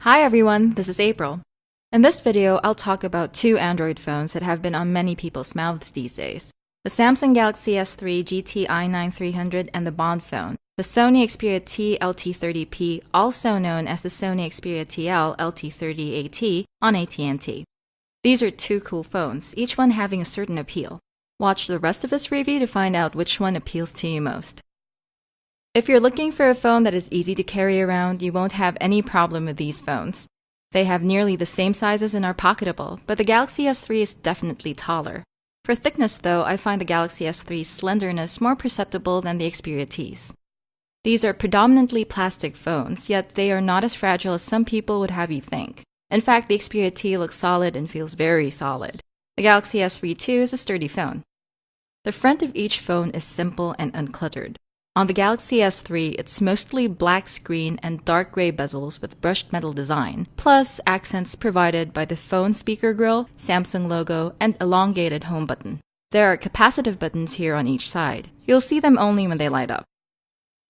Hi everyone, this is April. In this video, I'll talk about two Android phones that have been on many people's mouths these days. The Samsung Galaxy S3 GT i9-300 and the Bond phone, the Sony Xperia T LT30P, also known as the Sony Xperia TL LT30AT on AT&T. These are two cool phones, each one having a certain appeal. Watch the rest of this review to find out which one appeals to you most. If you're looking for a phone that is easy to carry around, you won't have any problem with these phones. They have nearly the same sizes and are pocketable, but the Galaxy S3 is definitely taller. For thickness though, I find the Galaxy S3's slenderness more perceptible than the Xperia T's. These are predominantly plastic phones, yet they are not as fragile as some people would have you think. In fact, the Xperia T looks solid and feels very solid. The Galaxy S3 too is a sturdy phone. The front of each phone is simple and uncluttered. On the Galaxy S3, it's mostly black screen and dark gray bezels with brushed metal design, plus accents provided by the phone speaker grille, Samsung logo, and elongated home button. There are capacitive buttons here on each side. You'll see them only when they light up.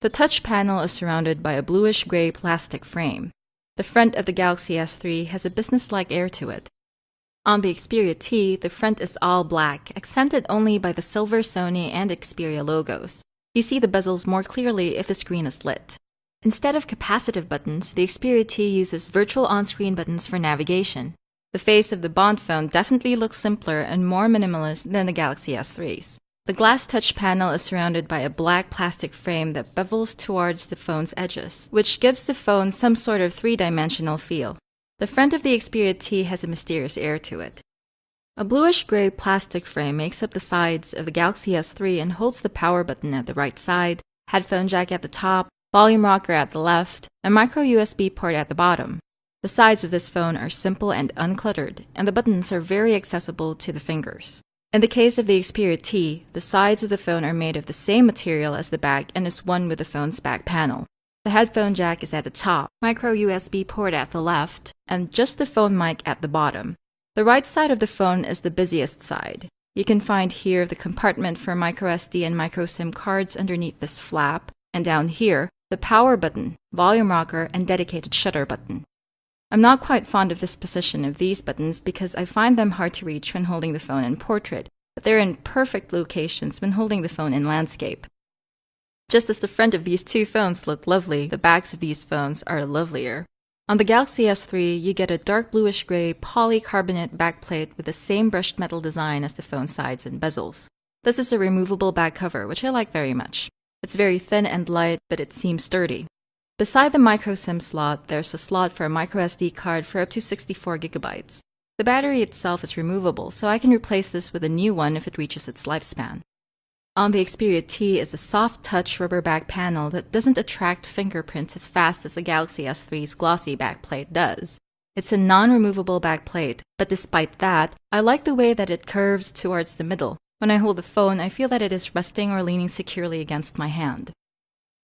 The touch panel is surrounded by a bluish-gray plastic frame. The front of the Galaxy S3 has a business-like air to it. On the Xperia T, the front is all black, accented only by the silver Sony and Xperia logos. You see the bezels more clearly if the screen is lit. Instead of capacitive buttons, the Xperia T uses virtual on-screen buttons for navigation. The face of the Bond phone definitely looks simpler and more minimalist than the Galaxy S3's. The glass touch panel is surrounded by a black plastic frame that bevels towards the phone's edges, which gives the phone some sort of three-dimensional feel. The front of the Xperia T has a mysterious air to it. A bluish-gray plastic frame makes up the sides of the Galaxy S3 and holds the power button at the right side, headphone jack at the top, volume rocker at the left, and micro USB port at the bottom. The sides of this phone are simple and uncluttered, and the buttons are very accessible to the fingers. In the case of the Xperia T, the sides of the phone are made of the same material as the back and is one with the phone's back panel. The headphone jack is at the top, micro USB port at the left, and just the phone mic at the bottom. The right side of the phone is the busiest side. You can find here the compartment for microSD and microSIM cards underneath this flap, and down here, the power button, volume rocker, and dedicated shutter button. I'm not quite fond of this position of these buttons because I find them hard to reach when holding the phone in portrait, but they're in perfect locations when holding the phone in landscape. Just as the front of these two phones look lovely, the backs of these phones are lovelier. On the Galaxy S3, you get a dark bluish-gray polycarbonate backplate with the same brushed metal design as the phone's sides and bezels. This is a removable back cover, which I like very much. It's very thin and light, but it seems sturdy. Beside the microSIM slot, there's a slot for a microSD card for up to 64 GB. The battery itself is removable, so I can replace this with a new one if it reaches its lifespan. On the Xperia T is a soft-touch rubber back panel that doesn't attract fingerprints as fast as the Galaxy S3's glossy backplate does. It's a non-removable backplate, but despite that, I like the way that it curves towards the middle. When I hold the phone, I feel that it is resting or leaning securely against my hand.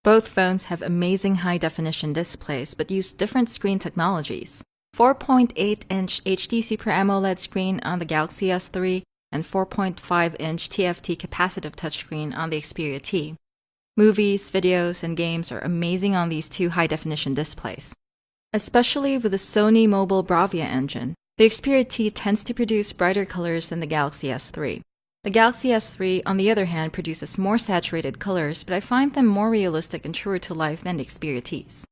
Both phones have amazing high-definition displays, but use different screen technologies. 4.8-inch HD Super AMOLED screen on the Galaxy S3, and 4.5-inch TFT capacitive touchscreen on the Xperia T. Movies, videos, and games are amazing on these two high-definition displays. Especially with the Sony Mobile Bravia engine, the Xperia T tends to produce brighter colors than the Galaxy S3. The Galaxy S3, on the other hand, produces more saturated colors, but I find them more realistic and truer to life than the Xperia T's.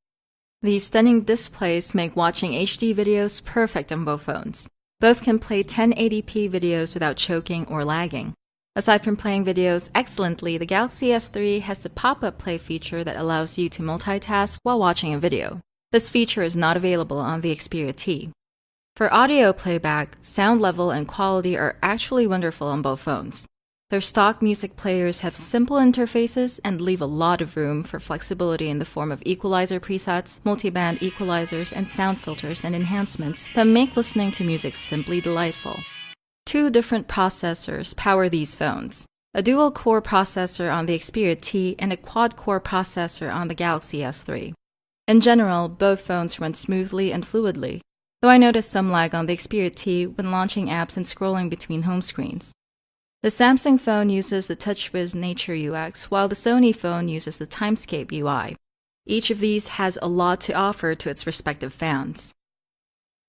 These stunning displays make watching HD videos perfect on both phones. Both can play 1080p videos without choking or lagging. Aside from playing videos excellently, the Galaxy S3 has the pop-up play feature that allows you to multitask while watching a video. This feature is not available on the Xperia T. For audio playback, sound level and quality are actually wonderful on both phones. Their stock music players have simple interfaces and leave a lot of room for flexibility in the form of equalizer presets, multiband equalizers, and sound filters and enhancements that make listening to music simply delightful. Two different processors power these phones, a dual-core processor on the Xperia T and a quad-core processor on the Galaxy S3. In general, both phones run smoothly and fluidly, though I noticed some lag on the Xperia T when launching apps and scrolling between home screens. The Samsung phone uses the TouchWiz Nature UX, while the Sony phone uses the Timescape UI. Each of these has a lot to offer to its respective fans.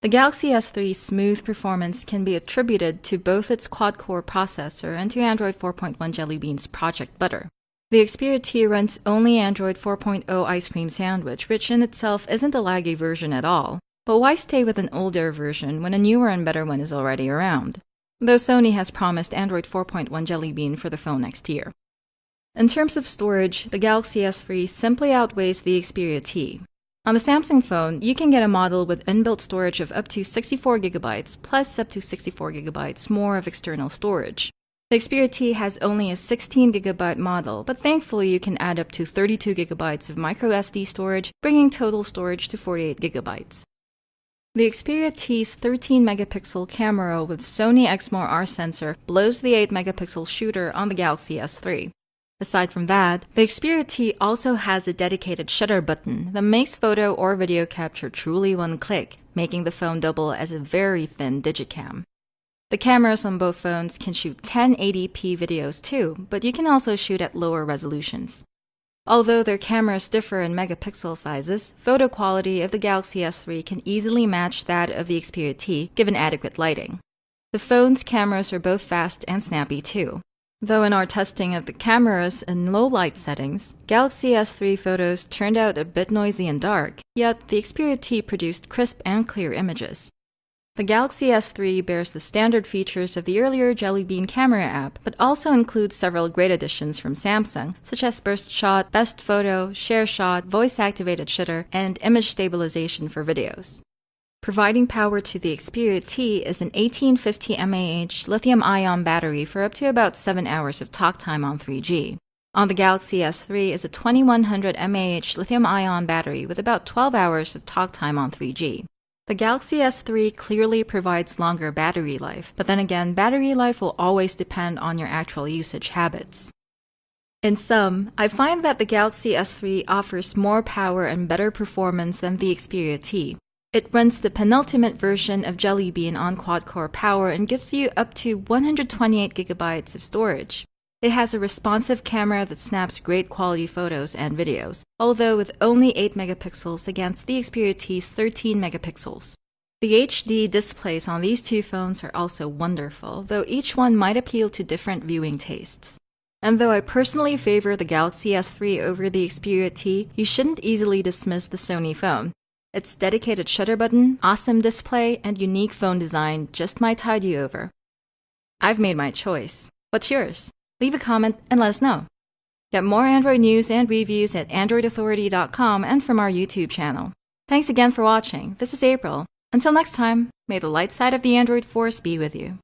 The Galaxy S3's smooth performance can be attributed to both its quad-core processor and to Android 4.1 Jelly Bean's Project Butter. The Xperia T runs only Android 4.0 Ice Cream Sandwich, which in itself isn't a laggy version at all. But why stay with an older version when a newer and better one is already around? Though Sony has promised Android 4.1 Jelly Bean for the phone next year. In terms of storage, the Galaxy S3 simply outweighs the Xperia T. On the Samsung phone, you can get a model with inbuilt storage of up to 64GB plus up to 64GB more of external storage. The Xperia T has only a 16GB model, but thankfully you can add up to 32GB of microSD storage, bringing total storage to 48GB. The Xperia T's 13-megapixel camera with Sony Exmor R sensor blows the 8-megapixel shooter on the Galaxy S3. Aside from that, the Xperia T also has a dedicated shutter button that makes photo or video capture truly one click, making the phone double as a very thin digicam. The cameras on both phones can shoot 1080p videos too, but you can also shoot at lower resolutions. Although their cameras differ in megapixel sizes, photo quality of the Galaxy S3 can easily match that of the Xperia T given adequate lighting. The phone's cameras are both fast and snappy too. Though in our testing of the cameras in low light settings, Galaxy S3 photos turned out a bit noisy and dark, yet the Xperia T produced crisp and clear images. The Galaxy S3 bears the standard features of the earlier Jelly Bean camera app, but also includes several great additions from Samsung, such as Burst Shot, Best Photo, Share Shot, Voice-Activated Shutter, and Image Stabilization for videos. Providing power to the Xperia T is an 1850 mAh lithium-ion battery for up to about 7 hours of talk time on 3G. On the Galaxy S3 is a 2100 mAh lithium-ion battery with about 12 hours of talk time on 3G. The Galaxy S3 clearly provides longer battery life, but then again, battery life will always depend on your actual usage habits. In sum, I find that the Galaxy S3 offers more power and better performance than the Xperia T. It runs the penultimate version of Jelly Bean on quad-core power and gives you up to 128GB of storage. It has a responsive camera that snaps great quality photos and videos, although with only 8 megapixels against the Xperia T's 13 megapixels. The HD displays on these two phones are also wonderful, though each one might appeal to different viewing tastes. And though I personally favor the Galaxy S3 over the Xperia T, you shouldn't easily dismiss the Sony phone. Its dedicated shutter button, awesome display, and unique phone design just might tide you over. I've made my choice. What's yours? Leave a comment and let us know. Get more Android news and reviews at AndroidAuthority.com and from our YouTube channel. Thanks again for watching. This is April. Until next time, may the light side of the Android Force be with you.